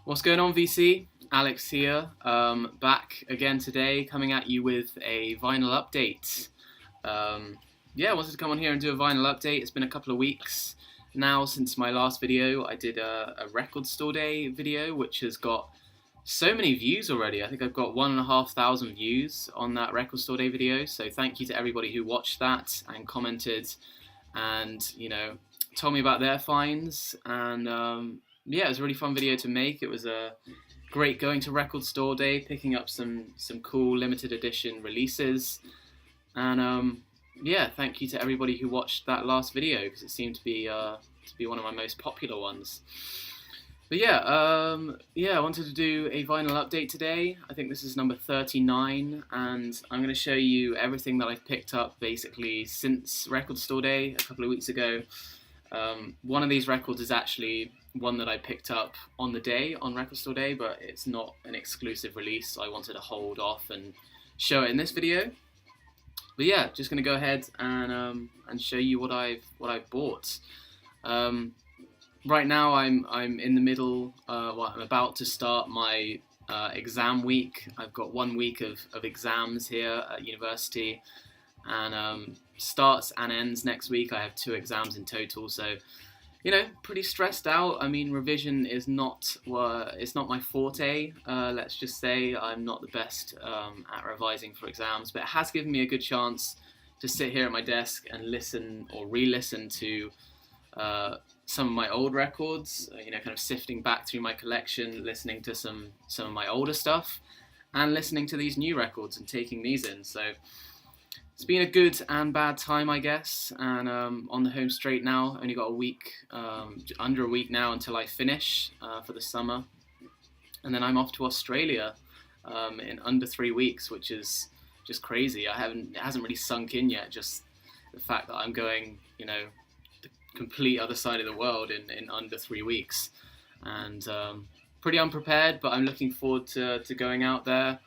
What's going on, VC? Alex here, back again today, coming at you with a vinyl update. I wanted to come on here and do a vinyl update. It's been a couple of weeks now since my last video. I did a record store day video, which has got so many views already. I think I've got 1,500 views on that record store day video. So thank you to everybody who watched that and commented, and told me about their finds. And it was a really fun video to make. It was great going to record store day, picking up some cool limited edition releases, and thank you to everybody who watched that last video, because it seemed to be one of my most popular ones. But I wanted to do a vinyl update today. I think this is number 39, and I'm going to show you everything that I've picked up basically since record store day a couple of weeks ago. One of these records is actually one that I picked up on the day, on record store day, but it's not an exclusive release, so I wanted to hold off and show it in this video. But yeah, just gonna go ahead and show you what I've bought. Right now I'm in the middle. I'm about to start my exam week. I've got 1 week of exams here at university, and starts and ends next week. I have 2 exams in total, so pretty stressed out. I mean, revision is it's not my forte. Let's just say I'm not the best at revising for exams, but it has given me a good chance to sit here at my desk and listen or re-listen to some of my old records. Kind of sifting back through my collection, listening to some of my older stuff, and listening to these new records and taking these in. So it's been a good and bad time, I guess, and on the home straight now. Only got a week, under a week now until I finish for the summer, and then I'm off to Australia in under 3 weeks, which is just crazy. It hasn't really sunk in yet, just the fact that I'm going, the complete other side of the world in under 3 weeks, and pretty unprepared, but I'm looking forward to going out there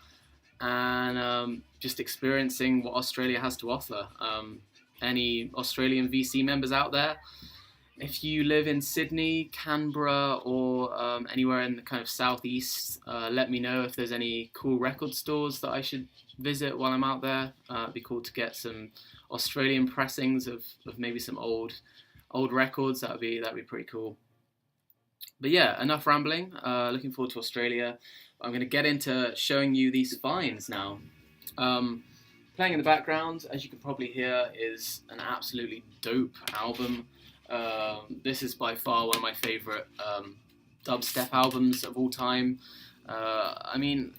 and just experiencing what Australia has to offer. Any Australian VC members out there, if you live in Sydney, Canberra, or anywhere in the kind of southeast, let me know if there's any cool record stores that I should visit while I'm out there. It'd be cool to get some Australian pressings of maybe some old records. That'd be pretty cool. But yeah, enough rambling. Looking forward to Australia. I'm going to get into showing you these finds now. Playing in the background, as you can probably hear, is an absolutely dope album. This is by far one of my favourite dubstep albums of all time. I mean,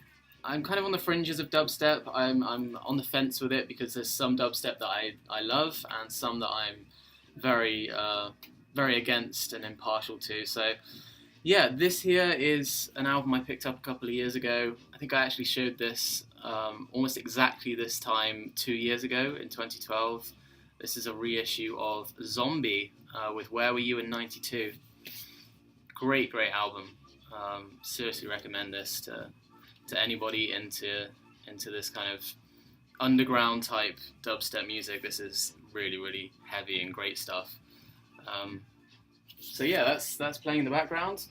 I'm kind of on the fringes of dubstep. I'm on the fence with it, because there's some dubstep that I love, and some that I'm very against and impartial to. So yeah, this here is an album I picked up a couple of years ago. I think I actually showed this almost exactly this time 2 years ago in 2012. This is a reissue of Zombie with Where Were You in '92. Great album. Seriously recommend this to anybody into this kind of underground type dubstep music. This is really heavy and great stuff. So yeah, that's playing in the background.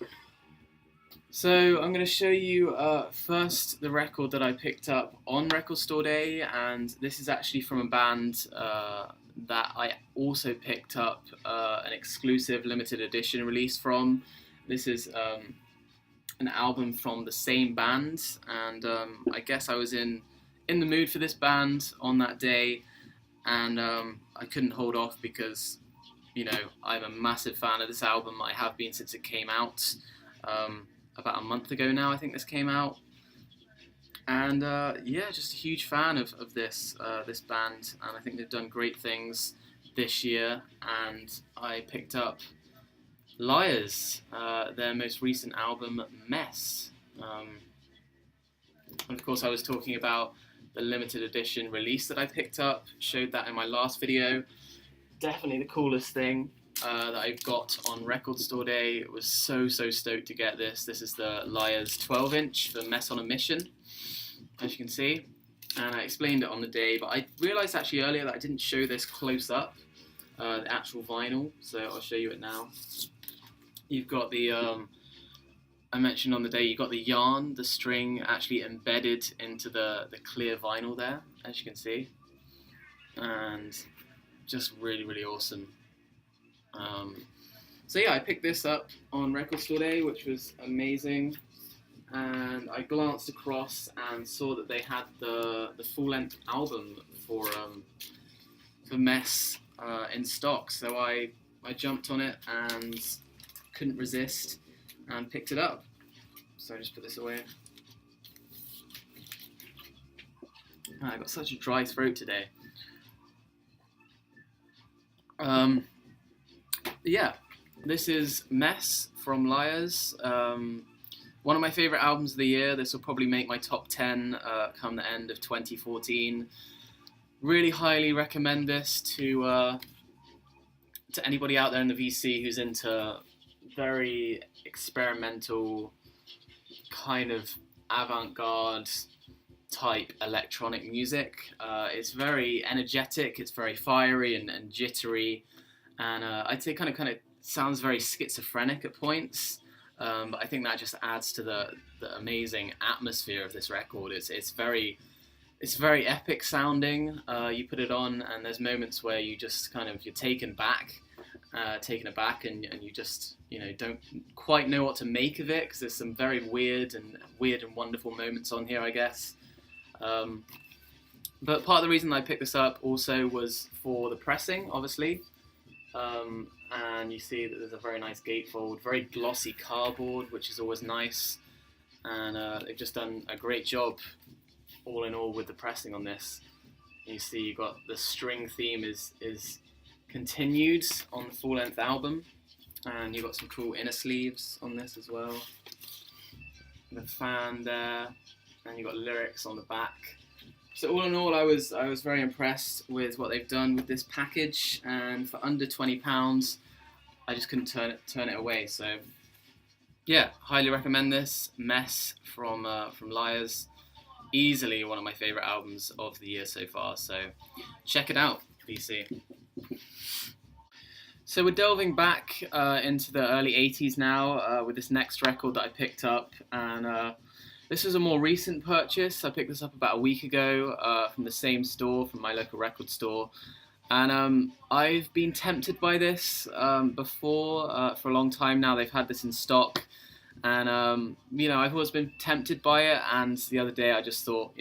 So I'm going to show you first the record that I picked up on record store day, and this is actually from a band that I also picked up an exclusive limited edition release from. This is an album from the same band, and I guess I was in the mood for this band on that day, and I couldn't hold off, because I'm a massive fan of this album. I have been since it came out. About a month ago now, I think this came out. And just a huge fan of this band, and I think they've done great things this year. And I picked up Liars, their most recent album, Mess. And of course, I was talking about the limited edition release that I picked up, showed that in my last video. Definitely the coolest thing that I've got on record store day. It was so stoked to get this. This is the Liars 12-inch for Mess on a Mission, as you can see. And I explained it on the day, but I realised actually earlier that I didn't show this close up, the actual vinyl, so I'll show you it now. You've got the I mentioned on the day, you got the yarn, the string actually embedded into the clear vinyl there, as you can see, and just really, really awesome. So yeah, I picked this up on Record Store Day, which was amazing, and I glanced across and saw that they had the full-length album for Mess in stock, so I jumped on it and couldn't resist and picked it up. So I just put this away. I got such a dry throat today. Yeah, this is Mess from Liars. One of my favourite albums of the year. This will probably make my top 10 come the end of 2014. Really highly recommend this to anybody out there in the VC who's into very experimental, kind of avant-garde type electronic music. It's very energetic, it's very fiery and jittery, and I'd say kind of sounds very schizophrenic at points, but I think that just adds to the amazing atmosphere of this record. It's very epic sounding. You put it on and there's moments where you just you're taken aback, and you just don't quite know what to make of it, because there's some very weird and wonderful moments on here, I guess. But part of the reason I picked this up also was for the pressing, obviously. And you see that there's a very nice gatefold, very glossy cardboard, which is always nice. And they've just done a great job, all in all, with the pressing on this. You see you've got the string theme is continued on the full-length album, and you've got some cool inner sleeves on this as well. The fan there, and you've got lyrics on the back. So all in all, I was very impressed with what they've done with this package, and for under £20, I just couldn't turn it away. So yeah, highly recommend this. Mess from Liars, easily one of my favourite albums of the year so far. So check it out, VC. So we're delving back into the early 80s now with this next record that I picked up, and this was a more recent purchase. I picked this up about a week ago from the same store, from my local record store. And I've been tempted by this before for a long time now. They've had this in stock. And, I've always been tempted by it. And the other day I just thought,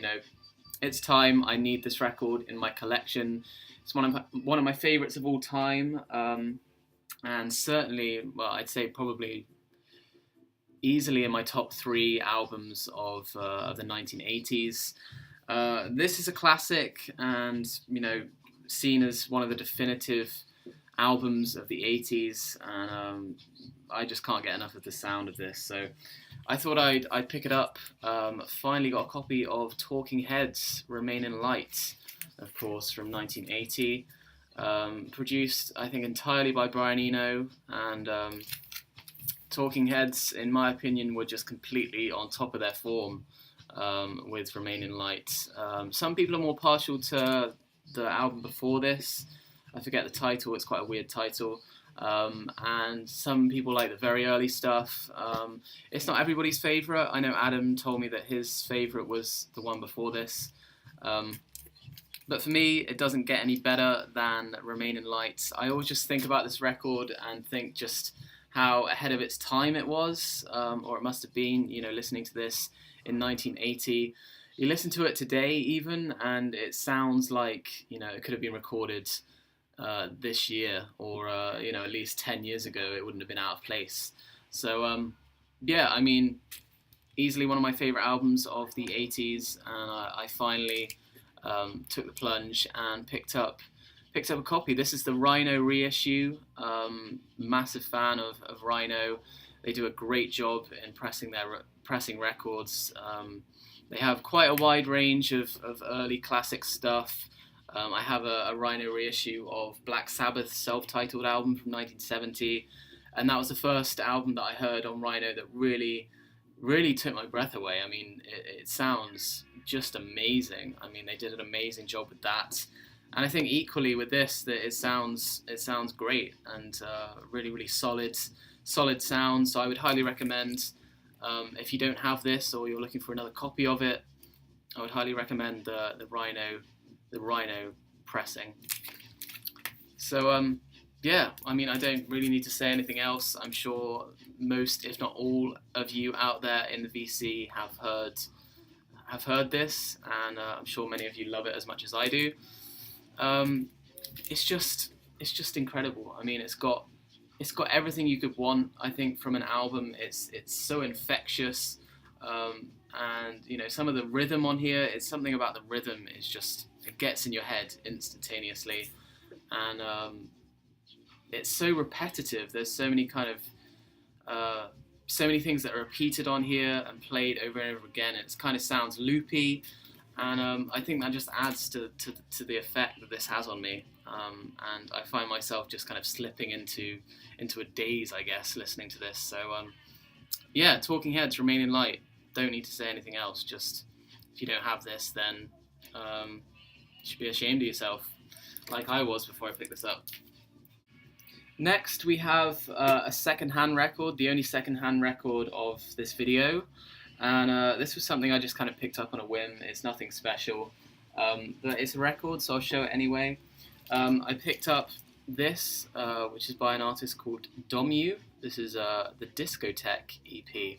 it's time. I need this record in my collection. It's one of my favourites of all time. And certainly, well, I'd say probably easily in my top 3 albums of the 1980s. This is a classic, and seen as one of the definitive albums of the 80s, and I just can't get enough of the sound of this. So I thought I'd pick it up. Finally got a copy of Talking Heads' Remain in Light, of course, from 1980. Produced, I think, entirely by Brian Eno, and Talking Heads, in my opinion, were just completely on top of their form with Remain in Light. Some people are more partial to the album before this. I forget the title, it's quite a weird title. And some people like the very early stuff. It's not everybody's favourite. I know Adam told me that his favourite was the one before this. But for me, it doesn't get any better than Remain in Light. I always just think about this record and think just how ahead of its time it was, or it must have been, listening to this in 1980. You listen to it today even, and it sounds like, it could have been recorded this year, or, at least 10 years ago. It wouldn't have been out of place. So, easily one of my favourite albums of the 80s, and I finally took the plunge and picked up a copy. This is the Rhino reissue. Massive fan of Rhino. They do a great job in pressing records. They have quite a wide range of early classic stuff. I have a Rhino reissue of Black Sabbath's self-titled album from 1970, and that was the first album that I heard on Rhino that really, really took my breath away. I mean, it sounds just amazing. I mean, they did an amazing job with that. And I think equally with this, that it sounds great, and really, really solid sound. So I would highly recommend If you don't have this or you're looking for another copy of it, I would highly recommend the Rhino pressing. So yeah, I mean, I don't really need to say anything else. I'm sure most, if not all, of you out there in the VC have heard this, and I'm sure many of you love it as much as I do. It's just incredible. I mean, it's got everything you could want, I think, from an album. It's so infectious, and you know, some of the rhythm on here, it's something about the rhythm. It's just, it gets in your head instantaneously, and it's so repetitive. There's so many kind of so many things that are repeated on here and played over and over again. It kind of sounds loopy, and I think that just adds to the effect that this has on me. And I find myself just kind of slipping into a daze, I guess, listening to this. So yeah, Talking Heads, Remain in Light. Don't need to say anything else. Just, if you don't have this, then you should be ashamed of yourself, like I was before I picked this up. Next, we have a Secondhand record, the only Secondhand record of this video. And this was something I just kind of picked up on a whim. It's nothing special, but it's a record, so I'll show it anyway. I picked up this, which is by an artist called Domu. This is the Discotheque EP.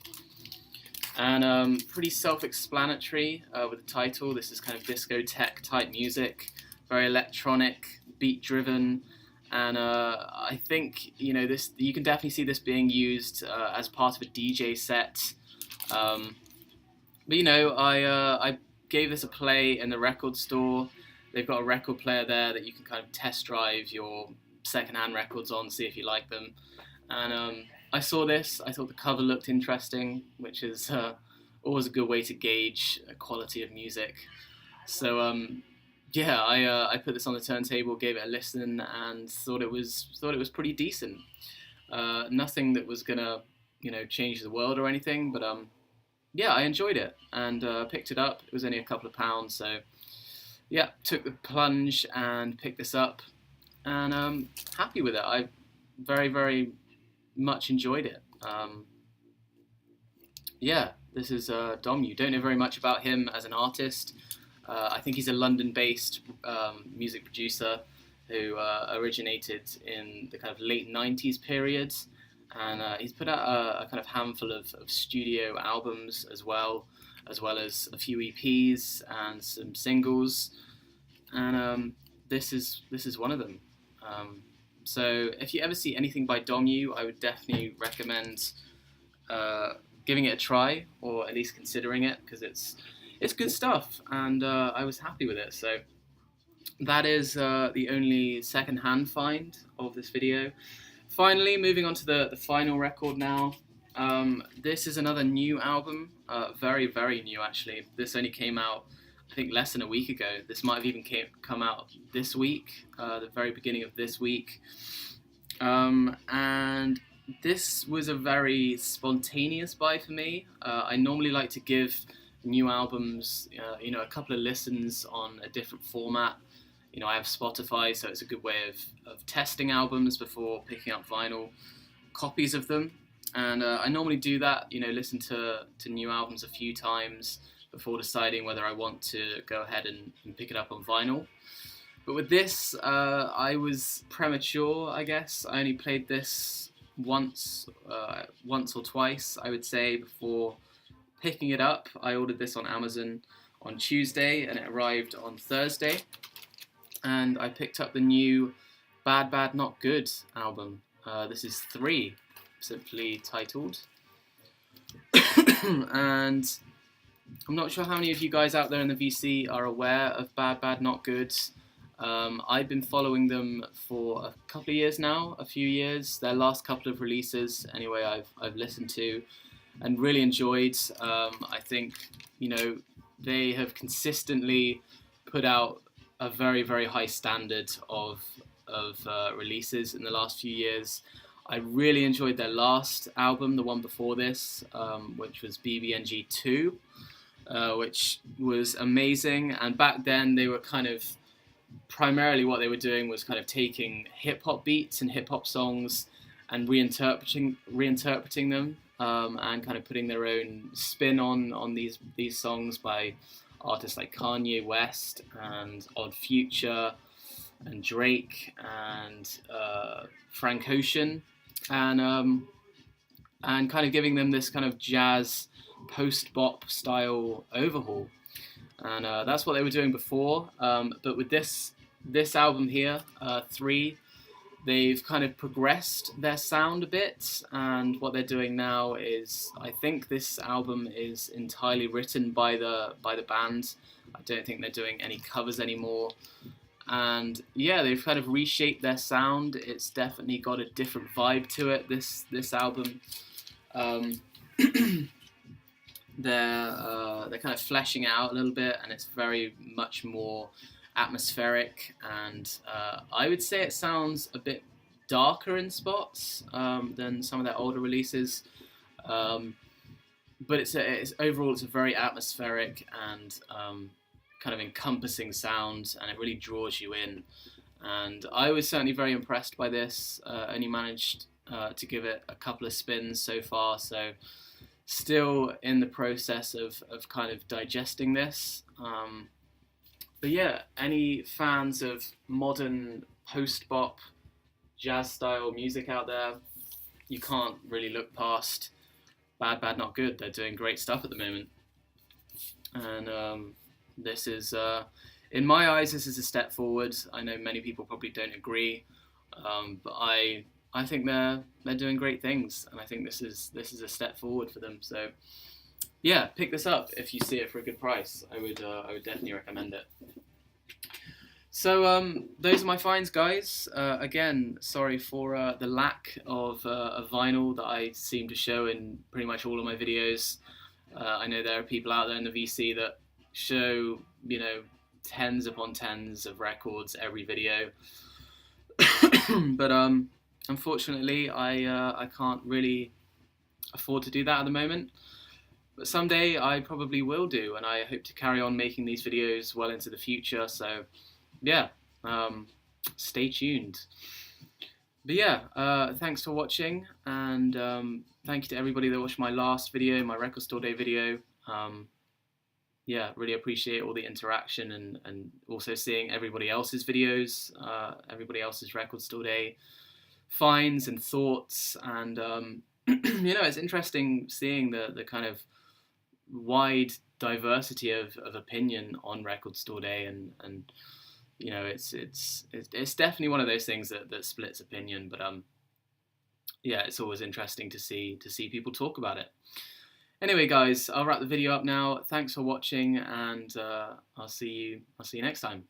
And pretty self-explanatory with the title. This is kind of discotheque type music, very electronic, beat-driven. And I think, you know, this, you can definitely see this being used as part of a DJ set. But you know, I gave this a play in the record store. They've got a record player there that you can kind of test drive your secondhand records on, see if you like them. And I saw this, I thought the cover looked interesting, which is always a good way to gauge a quality of music. So yeah, I put this on the turntable, gave it a listen, and thought it was pretty decent. Nothing that was gonna, you know, change the world or anything, but yeah, I enjoyed it and picked it up. It was only a couple of pounds, so yeah, took the plunge and picked this up, and happy with it. I very, very much enjoyed it. Yeah, this is Domu. Don't know very much about him as an artist. I think he's a London-based music producer who originated in the kind of late 90s period, and he's put out a kind of handful of studio albums as well as a few EPs and some singles, and this is one of them. So if you ever see anything by Domu, I would definitely recommend giving it a try, or at least considering it, because it's good stuff, and I was happy with it. So that is the only second-hand find of this video. Finally, moving on to the final record now. This is another new album, very, very new actually. This only came out, I think, less than a week ago. This might have even come out this week, the very beginning of this week. And this was a very spontaneous buy for me. I normally like to give new albums, you know, a couple of listens on a different format. You know, I have Spotify, so it's a good way of testing albums before picking up vinyl copies of them. And I normally do that, you know, listen to new albums a few times before deciding whether I want to go ahead and pick it up on vinyl. But with this, I was premature, I guess. I only played this once or twice, I would say, before picking it up. I ordered this on Amazon on Tuesday, and it arrived on Thursday. And I picked up the new BadBadNotGood album. This is 3, simply titled. And I'm not sure how many of you guys out there in the VC are aware of BadBadNotGood. I've been following them for a couple of years now, a few years. Their last couple of releases, anyway, I've listened to and really enjoyed. I think, you know, they have consistently put out a very, very high standard of releases in the last few years. I really enjoyed their last album, the one before this, which was BBNG 2, which was amazing. And back then they were kind of, primarily what they were doing was kind of taking hip-hop beats and hip-hop songs and reinterpreting them and kind of putting their own spin on these songs by artists like Kanye West and Odd Future and Drake and Frank Ocean, and kind of giving them this kind of jazz post-bop style overhaul. And that's what they were doing before, but with this album here, 3, they've kind of progressed their sound a bit, and what they're doing now is, I think this album is entirely written by the band. I don't think they're doing any covers anymore. And yeah, they've kind of reshaped their sound. It's definitely got a different vibe to it, this album. They're kind of fleshing out a little bit, and it's very much more atmospheric, and I would say it sounds a bit darker in spots than some of their older releases, but it's overall it's a very atmospheric and kind of encompassing sound, and it really draws you in. And I was certainly very impressed by this. Only managed to give it a couple of spins so far, so still in the process of kind of digesting this. But yeah, any fans of modern post-bop jazz style music out there, you can't really look past Bad Bad Not Good. They're doing great stuff at the moment. And this is, in my eyes, this is a step forward. I know many people probably don't agree, but I think they're doing great things, and I think this is a step forward for them. So yeah, pick this up if you see it for a good price. I would definitely recommend it. So those are my finds, guys. Again, sorry for the lack of a vinyl that I seem to show in pretty much all of my videos. I know there are people out there in the VC that show, you know, tens upon tens of records every video, but unfortunately, I can't really afford to do that at the moment. But someday I probably will do, and I hope to carry on making these videos well into the future. So yeah, stay tuned. But yeah, thanks for watching, and thank you to everybody that watched my last video, my record store day video. Yeah, really appreciate all the interaction, and also seeing everybody else's videos, everybody else's record store day finds and thoughts, and you know, it's interesting seeing the kind of wide diversity of opinion on record store day, and you know, it's definitely one of those things that splits opinion, but yeah, it's always interesting to see people talk about it. Anyway, guys, I'll wrap the video up now. Thanks for watching, and I'll see you next time.